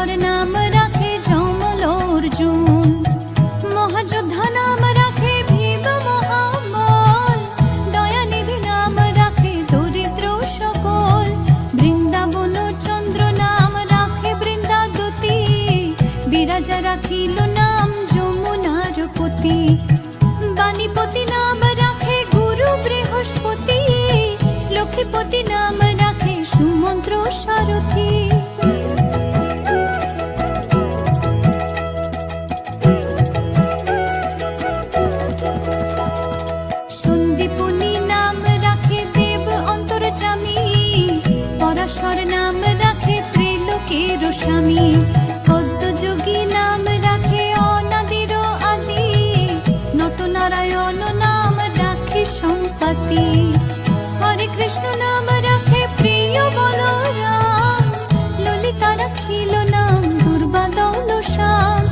পরাশর নাম রাখে যমল অর্জুন, মহাযোদ্ধা নাম রাখে ভীম মহাবল, দয়ানিধি নাম রাখে দরিদ্র সকল, বৃন্দাবন চন্দ্র নাম রাখে বৃন্দাদতী, বিরাজা রাখিল নাম যমুনার পতি, বাণীপতি নাম রাখে গুরু বৃহস্পতি, লক্ষ্মীপতি নাম রাখে সুমন্ত্র সারথী। সন্দীপনী নাম রাখে দেব অন্তর্যামী, পরাশর নাম রাখে ত্রিলোকের স্বামী, পদ্মযোগী নাম রাখে অনাদির আদি, নটনারায়ণ নাম রাখে সম্পত্তি, হরে কৃষ্ণ নাম রাখে প্রিয় বলরাম, ললিতা রাখিল নাম দুর্বাদল শ্যাম,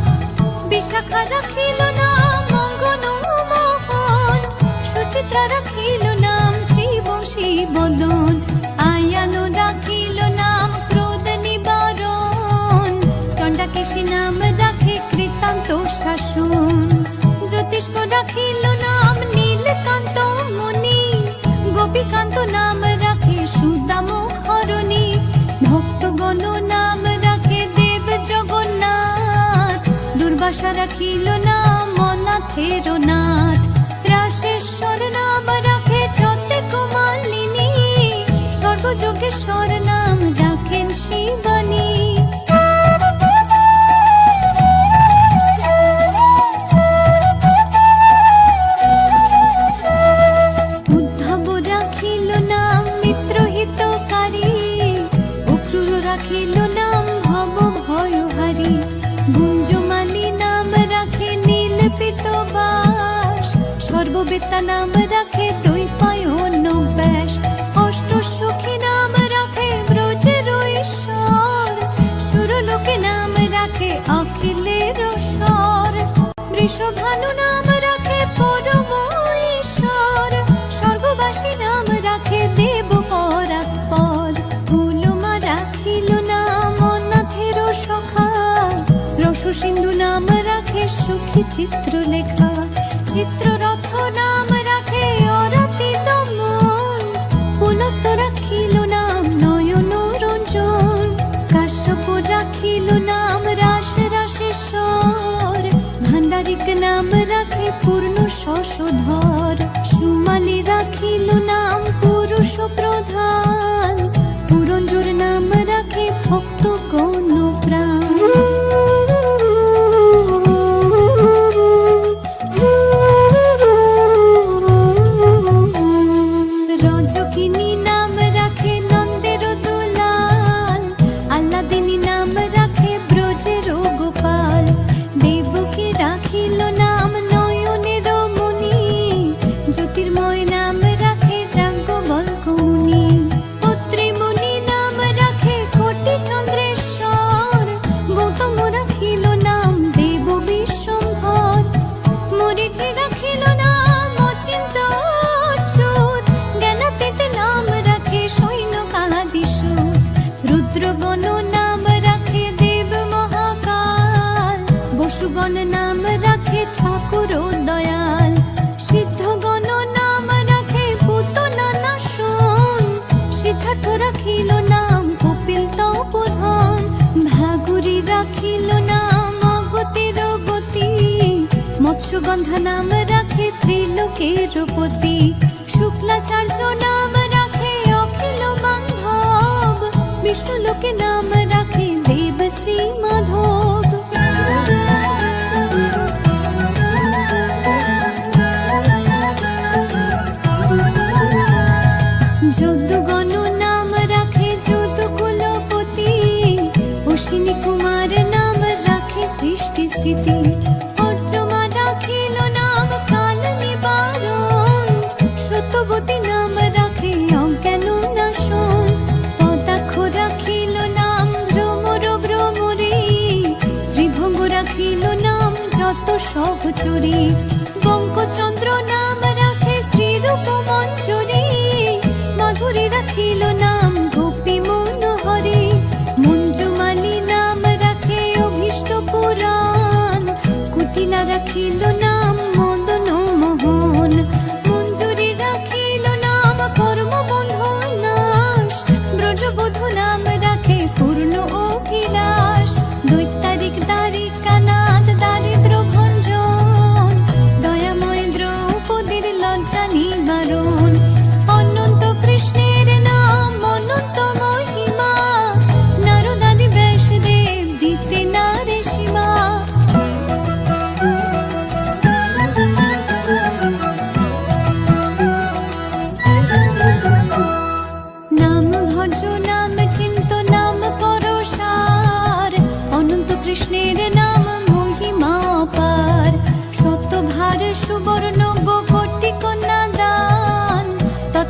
বিশাখা রাখিল নাম মঙ্গন মোহন, সুচিত্রা রাখিল নাম শ্রীবংশী বদন, আয়ানো রাখিল নাম ক্রোধ নিবারণ, চণ্ডাকেশী নাম রাখে কৃতান্ত শাসন, জ্যোতিষ্ক রাখিল নাম নীলকান্ত মুনি, গোপীকান্ত নাম রাখে সুদাম হরণী, ভক্তগণ নাম রাখে দেব জগন্নাথ, দুর্বাসা রাখিল নাম অনাথের নাথ, রাশেশ্বর নাম রাখে যতে কুমালিনী, সর্বযোগেশ্বর নাম রাখেন শিবানী। উদ্ধব রাখিল নাম মিত্রহিতকারী, অক্রূর রাখিল নাম ভব ভয়হারী, গুঞ্জমালী নাম রাখে নীল পিতবাস, সর্ববেত্তা নাম রাখে দ্বৈপায়ন ব্যাস, অষ্ট সখী নাম রাখে ব্রজের ঈশ্বর, সুরলোকে নাম রাখে অখিলের স্বর, বৃষভানু নাম রাখে পরম ঈশ্বর, স্বর্গবাসী নাম রাখে দেব পরাৎপর, কুলমা রাখিল নাম অনাথের সখা, রস সিন্ধু নাম রাখে সুখী চিত্রলেখা, চিত্ররথ নাম রাখে অরাতি দমন, পুলস্ত রাখিল নাম নয়ন রঞ্জন, কাশ্যপ রাখিল নাম রাস রাসেশ্বর, ভান্ডারিক নাম রাখে পূর্ণ শশধর, সুমালী রাখিল নাম পুরুষ প্রধান, পুরঞ্জুর নাম রাখে ভক্ত গণ প্রাণ। রজকিনী নাম রাখে নন্দের দুলাল, আল্লাদিনী নাম রাখে ব্রজের গোপাল, দেবকী রাখিল নাম নয়নের মুনি, জ্যোতির্ময় নাম রাখে যাজ্ঞবল্ক্য মুনি, পুত্রীমুনি নাম রাখে কোটি চন্দ্রেশ্বর, গৌতম রাখিল নাম দেব বিশ্বম্ভর, মরীচি রাখিল নাম অচিন্ত অচ্যুত, জ্ঞানাতীত নাম রাখে সৈন্যকাদিসূত, রুদ্রগণ নাম রাখে দেব মহাকাল, বসুগণ নাম রাখে ঠাকুর দয়াল, সিদ্ধগণ নাম রাখে পুতনা নাশন, সিদ্ধার্থ রাখিল নাম কপিল তপোধন, ভাগুরি রাখিল নাম অগতির গতি, মৎস্যগন্ধা নাম রাখে ত্রিলোকের পতি, শুক্লাচার্য নাম রাখে অখিল বান্ধব, বিষ্ণুলোকে নাম রাখে দেব শ্রী মাধব। যদুগণ নাম রাখে যদুকুলপতি, অশ্বিনী কুমার নাম রাখে সৃষ্টি স্থিতি, অর্জমা রাখিল নাম কাল নিবারণ, সত্যবতী নাম রাখে অজ্ঞান নাশন, পদাক্ষ রাখিল নাম ভ্রমর ভ্রমরী, ত্রিভঙ্গ রাখিল নাম যত সহচরী, বঙ্কচন্দ্র নাম রাখে শ্রীরূপ মঞ্জরী, মাধুরী রাখিল নাম গোপী মনোহরী, মঞ্জুমালী নাম রাখে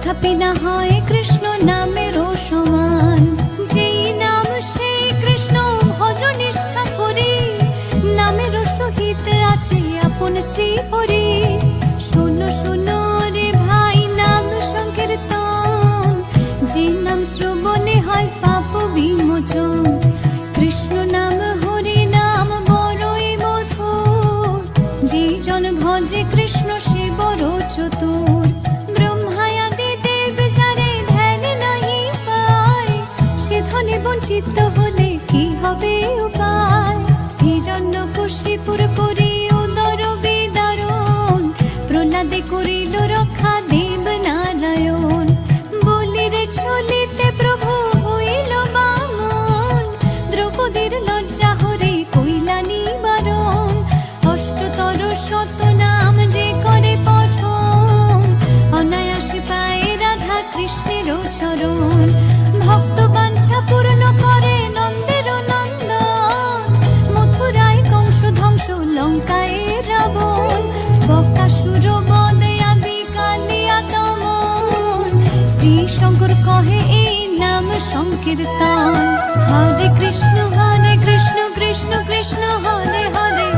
তথাপি না হয় কৃষ্ণ নামেরও সমান। যেই নাম সেই কৃষ্ণ ভজ নিষ্ঠা করি, নামেরও সহিত আছে আপন শ্রী হরি। শোনো শোনো রে ভাই নাম সংকীর্তন, যে নাম শ্রবণে হয় পাপ বিমোচন। কৃষ্ণ নাম হরি নাম বড়ই মধুর, যে জন ভজে কৃষ্ণ সে বড় চতুর। ব্রহ্মায়াদি দেব যারে ধ্যান নাহি পায়, সে ধনে বঞ্চিত হলে কি হবে উপায়। হিরণ্যকশিপুর করি উদর বিদারণ, প্রহ্লাদে করিল রক্ষা দেব নারায়ণ। বলিরে চলিতে প্রভু হইল বামন, দ্রৌপদীর লজ্জা হরে কইলা নিবারণ। অষ্টতর শত নাম যে করে পঠন, অনায়াসে পায় রাধা কৃষ্ণের চরণ। ভক্ত বাঞ্ছা পূর্ণ করে নন্দের নন্দন, মথুরায় কংস ধ্বংস লঙ্কায় রাবণ। বকাসুর বদে আদি কালিয়া দমন, শ্রী শঙ্কর কহে এই নাম সংকীর্তন। হরে কৃষ্ণ কৃষ্ণ কৃষ্ণ হরে হরে,